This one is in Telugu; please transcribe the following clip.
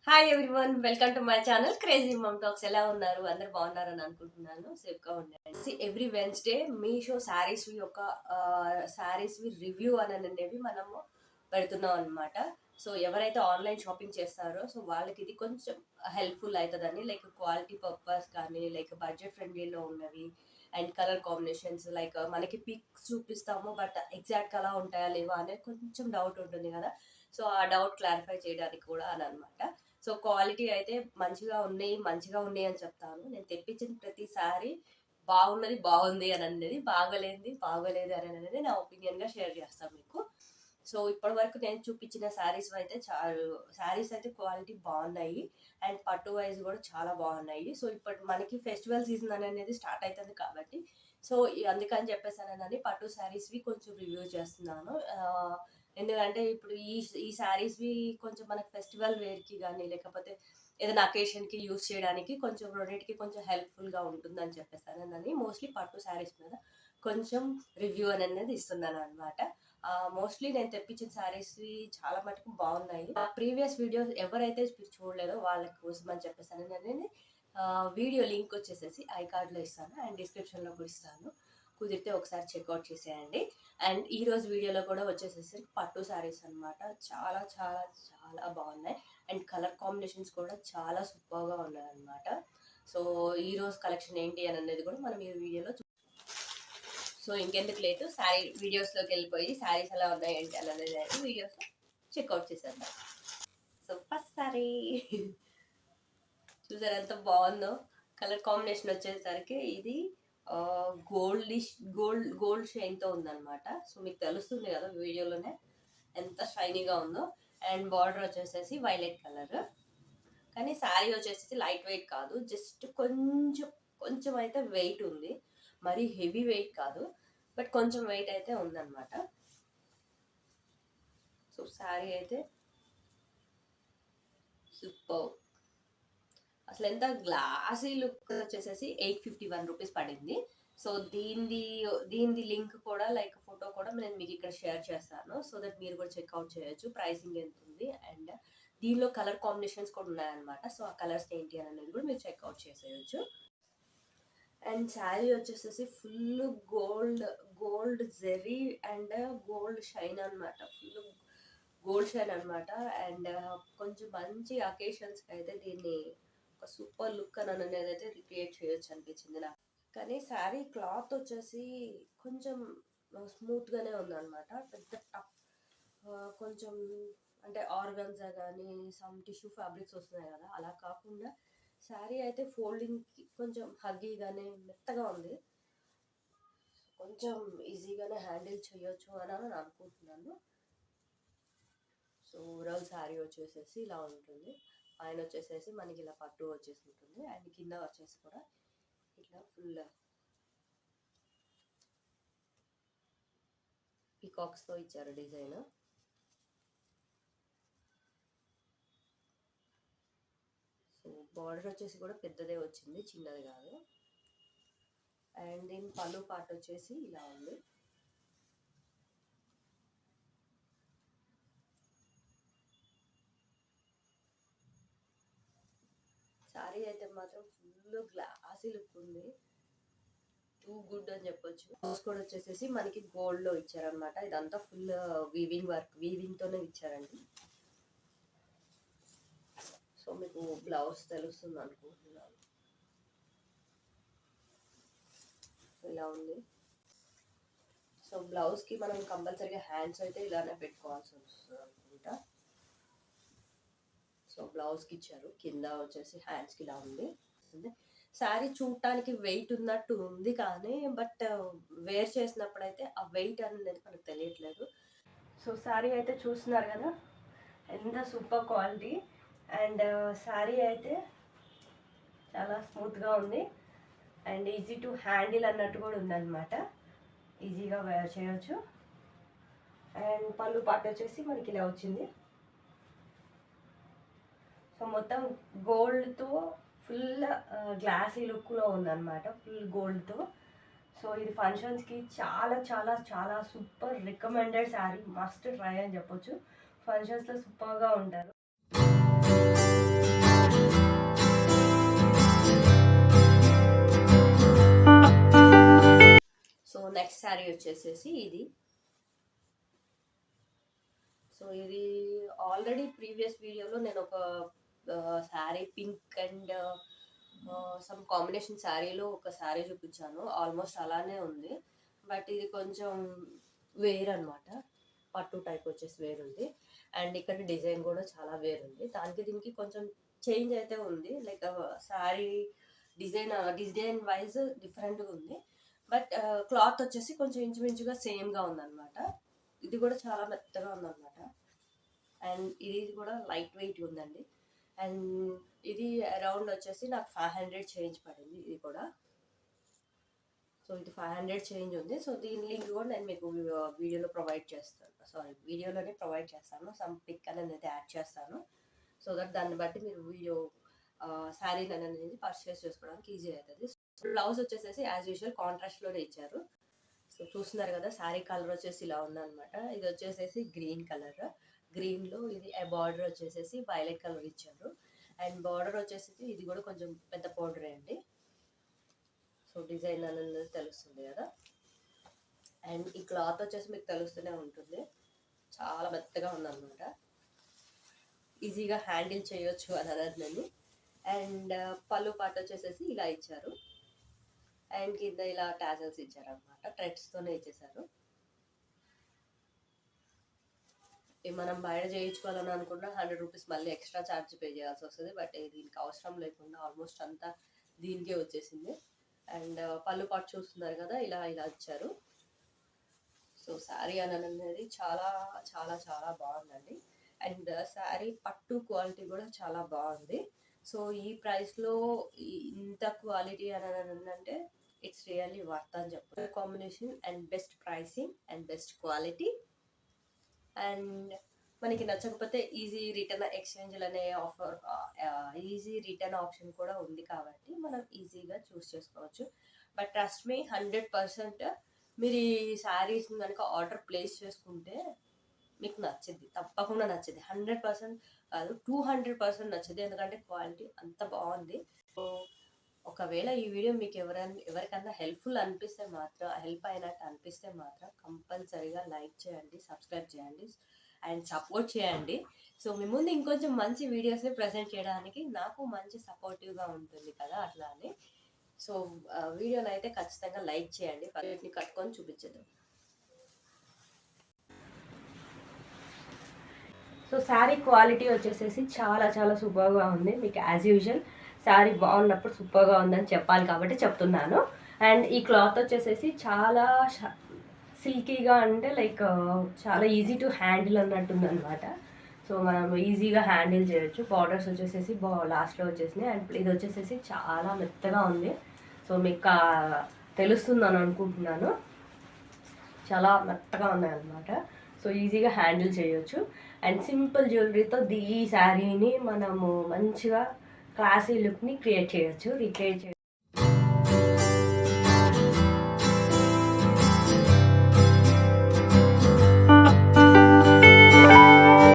Hi everyone, welcome to my channel crazy mum talks. ఎలా ఉన్నారు? అందరు బాగున్నారని అనుకుంటున్నాను. సేఫ్గా ఉండండి. ఎవ్రీ వెన్స్డే మీషో శారీస్ యొక్క శారీస్ రివ్యూ అనేవి మనము పెడుతున్నాం అనమాట. సో ఎవరైతే ఆన్లైన్ షాపింగ్ చేస్తారో సో వాళ్ళకి ఇది కొంచెం హెల్ప్ఫుల్ అవుతుందని, లైక్ క్వాలిటీ పర్పస్ కానీ, లైక్ బడ్జెట్ ఫ్రెండ్లీలో ఉన్నవి అండ్ కలర్ కాంబినేషన్స్, లైక్ మనకి పిక్స్ చూపిస్తాము బట్ ఎగ్జాక్ట్ అలా ఉంటాయా లేవా అనేది కొంచెం డౌట్ ఉంటుంది కదా. సో ఆ డౌట్ క్లారిఫై చేయడానికి కూడా అని అనమాట. సో క్వాలిటీ అయితే మంచిగా ఉన్నాయి అని చెప్తాను. నేను తెప్పించిన ప్రతిసారి బాగుంది అని అనేది, బాగోలేదు అని అనేది నా ఒపీనియన్గా షేర్ చేస్తాను మీకు. సో ఇప్పటి వరకు నేను చూపించిన శారీస్ అయితే క్వాలిటీ బాగున్నాయి అండ్ పట్టు వైజ్ కూడా చాలా బాగున్నాయి. సో ఇప్పుడు మనకి ఫెస్టివల్ సీజన్ అనేది స్టార్ట్ అవుతుంది కాబట్టి సో అందుకని చెప్పేసానని పట్టు శారీస్వి కొంచెం రివ్యూ చేస్తున్నాను. ఎందుకంటే ఇప్పుడు ఈ శారీస్వి కొంచెం మనకి ఫెస్టివల్ వేర్కి కానీ, లేకపోతే ఏదైనా అకేషన్కి యూస్ చేయడానికి కొంచెం రెండింటికి కొంచెం హెల్ప్ఫుల్గా ఉంటుందని చెప్పేసానని మోస్ట్లీ పట్టు శారీస్ మీద కొంచెం రివ్యూ అనేది ఇస్తున్నాను అనమాట. మోస్ట్లీ నేను తెప్పించిన శారీస్ చాలా మటుకు బాగున్నాయి. ప్రీవియస్ వీడియోస్ ఎవరైతే చూడలేదో వాళ్ళ కోసం అని చెప్పేసాను. నేను వీడియో లింక్ వచ్చేసేసి ఐ కార్డ్లో ఇస్తాను అండ్ డిస్క్రిప్షన్లో కూడా ఇస్తాను. కుదిరితే ఒకసారి చెక్అవుట్ చేసేయండి. అండ్ ఈ రోజు వీడియోలో కూడా వచ్చేసేసి పట్టు శారీస్ అనమాట. చాలా చాలా చాలా బాగున్నాయి అండ్ కలర్ కాంబినేషన్స్ కూడా చాలా సూపర్గా ఉన్నాయి అనమాట. సో ఈ రోజు కలెక్షన్ ఏంటి అని అనేది కూడా మనం ఈ వీడియోలో సో ఇంకెందుకు లేదు, వీడియోస్లోకి వెళ్ళిపోయి శారీస్ ఎలా ఉన్నాయి ఏంటి అనేది వీడియోస్ చెక్అవుట్ చేసేద్దాం. సో ఫస్ట్ శారీ చూసారు ఎంత బాగుందో. కలర్ కాంబినేషన్ వచ్చేసరికి ఇది గోల్డ్ షైన్తో ఉందన్నమాట. సో మీకు తెలుస్తుంది కదా వీడియోలోనే ఎంత షైనీగా ఉందో. అండ్ బార్డర్ వచ్చేసేసి వైలెట్ కలర్, కానీ శారీ వచ్చేసి లైట్ వెయిట్ కాదు, జస్ట్ కొంచెం అయితే వెయిట్ ఉంది. మరీ హెవీ వెయిట్ కాదు, బట్ కొంచెం వెయిట్ అయితే ఉందన్నమాట. సో శారీ అయితే సూపర్. అసలు ఎంత గ్లాసీ లుక్ వచ్చేసేసి 851 రూపీస్ పడింది. సో దీనిది లింక్ కూడా, లైక్ ఫోటో కూడా నేను మీకు ఇక్కడ షేర్ చేస్తాను. సో దట్ మీరు కూడా చెక్అవుట్ చేయొచ్చు ప్రైసింగ్ ఎంత ఉంది. అండ్ దీనిలో కలర్ కాంబినేషన్స్ కూడా ఉన్నాయన్నమాట. సో ఆ కలర్స్ ఏంటి అనేది కూడా మీరు చెక్అవుట్ చేసేయచ్చు. అండ్ శారీ వచ్చేసేసి full gold zari and gold shine అనమాట. ఫుల్ గోల్డ్ షైన్ అనమాట. అండ్ కొంచెం మంచి అకేషన్స్కి అయితే దీన్ని ఒక సూపర్ లుక్ అని అనేది అయితే రిక్రియేట్ చేయొచ్చు అనిపించింది నాకు. కానీ శారీ క్లాత్ వచ్చేసి కొంచెం స్మూత్గానే ఉందన్నమాట. పెద్ద టఫ్ కొంచెం అంటే ఆర్గన్జా కానీ సమ్ టిష్యూ ఫ్యాబ్రిక్స్ వస్తున్నాయి కదా, అలా కాకుండా శారీ అయితే ఫోల్డింగ్కి కొంచెం హగ్గీగానే మెత్తగా ఉంది. కొంచెం ఈజీగానే హ్యాండిల్ చేయొచ్చు అని అనుకుంటున్నాను. సో ఓవరాల్ శారీ వచ్చేసేసి ఇలా ఉంటుంది. పైన వచ్చేసేసి మనకి ఇలా పట్టు వచ్చేసి ఉంటుంది అండ్ కింద వచ్చేసి కూడా ఇట్లా ఫుల్ పీకాక్స్తో ఇచ్చారు డిజైన్. సో బార్డర్ వచ్చేసి కూడా పెద్దదే వచ్చింది, చిన్నది కాదు. అండ్ దీని పళ్ళు పార్ట్ వచ్చేసి ఇలా ఉంది. శారీ అయితే మాత్రం ఫుల్ గ్లాసీ లుక్ ఉంది, టూ గుడ్ అని చెప్పొచ్చు. బ్లౌజ్ కూడా వచ్చేసేసి మనకి గోల్డ్లో ఇచ్చారనమాట. ఇదంతా ఫుల్ వీవింగ్తోనే ఇచ్చారండి. సో మీకు బ్లౌజ్ తెలుస్తుంది అనుకుంటున్నాను. ఇలా ఉంది. సో బ్లౌజ్కి మనం కంపల్సరీగా హ్యాండ్స్ అయితే ఇలానే పెట్టుకోవాల్సి వస్తుంది అనుకుంటా. సో బ్లౌజ్కి ఇచ్చారు, కింద వచ్చేసి హ్యాండ్స్కి ఇలా ఉంది. శారీ చూడటానికి వెయిట్ ఉన్నట్టు ఉంది, కానీ బట్ వేర్ చేసినప్పుడు అయితే ఆ వెయిట్ అనేది మనకు తెలియట్లేదు. సో శారీ అయితే చూస్తున్నారు కదా ఎంత సూపర్ క్వాలిటీ. అండ్ శారీ అయితే చాలా స్మూత్గా ఉంది అండ్ ఈజీ టు హ్యాండిల్ అన్నట్టు కూడా ఉందన్నమాట. ఈజీగా వేర్ చేయొచ్చు. అండ్ పళ్ళు పాటు వచ్చేసి మనకి ఇలా వచ్చింది. సో మొత్తం గోల్డ్తో ఫుల్ గ్లాసీ లుక్లో ఉందన్నమాట, ఫుల్ గోల్డ్తో. సో ఇది ఫంక్షన్స్కి చాలా చాలా చాలా super recommended sari, must try అని చెప్పొచ్చు. ఫంక్షన్స్లో సూపర్గా ఉంటారు. నెక్స్ట్ శారీ వచ్చేసేసి ఇది. సో ఇది ఆల్రెడీ ప్రీవియస్ వీడియోలో నేను ఒక sari pink and some combination శారీలో ఒక శారీ చూపించాను. ఆల్మోస్ట్ అలానే ఉంది, బట్ ఇది కొంచెం వేరనమాట. పట్టు టైప్ వచ్చేసి వేరుంది. అండ్ ఇక్కడ డిజైన్ కూడా చాలా వేరుంది. దానికి దీనికి కొంచెం చేంజ్ అయితే ఉంది. లైక్ శారీ డిజైన్ వైజ్ డిఫరెంట్గా ఉంది, బట్ క్లాత్ వచ్చేసి కొంచెం ఇంచుమించుగా సేమ్గా ఉందన్నమాట. ఇది కూడా చాలా మెత్తగా ఉందన్నమాట. అండ్ ఇది కూడా లైట్ వెయిట్ ఉందండి. అండ్ ఇది అరౌండ్ వచ్చేసి నాకు 500 చేంజ్ పడింది ఇది కూడా. సో ఇది 500 చేంజ్ ఉంది. సో దీని లింక్ కూడా నేను మీకు వీడియోలో ప్రొవైడ్ చేస్తాను. వీడియోలోనే ప్రొవైడ్ చేస్తాను. సమ్ పిక్ అనేది యాడ్ చేస్తాను. సో దట్ దాన్ని బట్టి మీరు వీడియో శారీ అనేది పర్చేస్ చేసుకోవడానికి ఈజీ అవుతుంది. బ్లౌజ్ వచ్చేసేసి యాజ్ యూజువల్ కాంట్రాస్ట్లోనే ఇచ్చారు. సో చూస్తున్నారు కదా, శారీ కలర్ వచ్చేసి ఇలా ఉందన్నమాట. ఇది వచ్చేసేసి గ్రీన్ కలర్. గ్రీన్లో ఇది బార్డర్ వచ్చేసేసి వైలెట్ కలర్ ఇచ్చారు. అండ్ బార్డర్ వచ్చేసి ఇది కూడా కొంచెం పెద్ద బార్డర్ అండి. సో డిజైన్ అనేది తెలుస్తుంది కదా. అండ్ ఈ క్లాత్ వచ్చేసి మీకు తెలుస్తూనే ఉంటుంది, చాలా మెత్తగా ఉందన్నమాట. ఈజీగా హ్యాండిల్ చేయొచ్చు అని అనేది. అండ్ పళ్ళు పాట వచ్చేసేసి ఇలా ఇచ్చారు. అండ్ కింద ఇలా టాజల్స్ ఇచ్చారనమాట, థ్రెడ్స్తోనే ఇచ్చేసారు. మనం బయట చేయించుకోవాలని అనుకున్నా 100 రూపీస్ మళ్ళీ ఎక్స్ట్రా ఛార్జ్ పే చేయాల్సి వస్తుంది. బట్ దీనికి అవసరం లేకుండా ఆల్మోస్ట్ అంతా దీనికే వచ్చేసింది. అండ్ పళ్ళు పాటు చూస్తున్నారు కదా, ఇలా ఇలా ఇచ్చారు. సో శారీ అనేది చాలా చాలా చాలా బాగుందండి. అండ్ శారీ పట్టు క్వాలిటీ కూడా చాలా బాగుంది. సో ఈ ప్రైస్లో ఇంత క్వాలిటీ అని అంటే ఇట్స్ రియల్లీ వర్త్ అని చెప్పారు. Combination and best pricing and best quality. And మనకి నచ్చకపోతే ఈజీ రిటర్న్ ఎక్స్చేంజ్లు అనే ఆఫర్, ఈజీ రిటర్న్ ఆప్షన్ కూడా ఉంది కాబట్టి మనం ఈజీగా చూస్ చేసుకోవచ్చు. బట్ ట్రస్ట్ మీ, 100% మీరు ఈ శారీస్ కనుక ఆర్డర్ ప్లేస్ చేసుకుంటే మీకు నచ్చింది, తప్పకుండా నచ్చింది. 100% కాదు, 200% నచ్చింది. ఎందుకంటే క్వాలిటీ అంత బాగుంది. సో ఒకవేళ ఈ వీడియో మీకు ఎవరికన్నా హెల్ప్ఫుల్ అనిపిస్తే మాత్రం, హెల్ప్ అయినట్టు అనిపిస్తే మాత్రం కంపల్సరీగా లైక్ చేయండి, సబ్స్క్రైబ్ చేయండి అండ్ సపోర్ట్ చేయండి. సో మీ ముందు ఇంకొంచెం మంచి వీడియోస్ని ప్రజెంట్ చేయడానికి నాకు మంచి సపోర్టివ్గా ఉంటుంది కదా, అట్లా అని. సో వీడియోని అయితే ఖచ్చితంగా లైక్ చేయండి. వీటిని కట్టుకొని చూపించేద్దాం. సో శారీ క్వాలిటీ వచ్చేసేసి చాలా చాలా సూపర్గా ఉంది. మీకు యాజ్ యూజువల్ శారీ బాగున్నప్పుడు సూపర్గా ఉందని చెప్పాలి కాబట్టి చెప్తున్నాను. అండ్ ఈ క్లాత్ వచ్చేసేసి చాలా సిల్కీగా, అంటే లైక్ చాలా ఈజీ టు హ్యాండిల్ అన్నట్టుంది అనమాట. సో మనం ఈజీగా హ్యాండిల్ చేయొచ్చు. బార్డర్స్ వచ్చేసేసి లాస్ట్లో వచ్చేసినాయి. అండ్ ఇది వచ్చేసేసి చాలా మెత్తగా ఉంది. సో మీకు తెలుస్తుందని అనుకుంటున్నాను, చాలా మెత్తగా ఉన్నాయి అనమాట. సో ఈజీగా హ్యాండిల్ చేయొచ్చు. అండ్ సింపుల్ జ్యువెలరీతో ఈ శారీని మనము మంచిగా క్లాసీ లుక్ని రిక్రియేట్ చేయొచ్చు.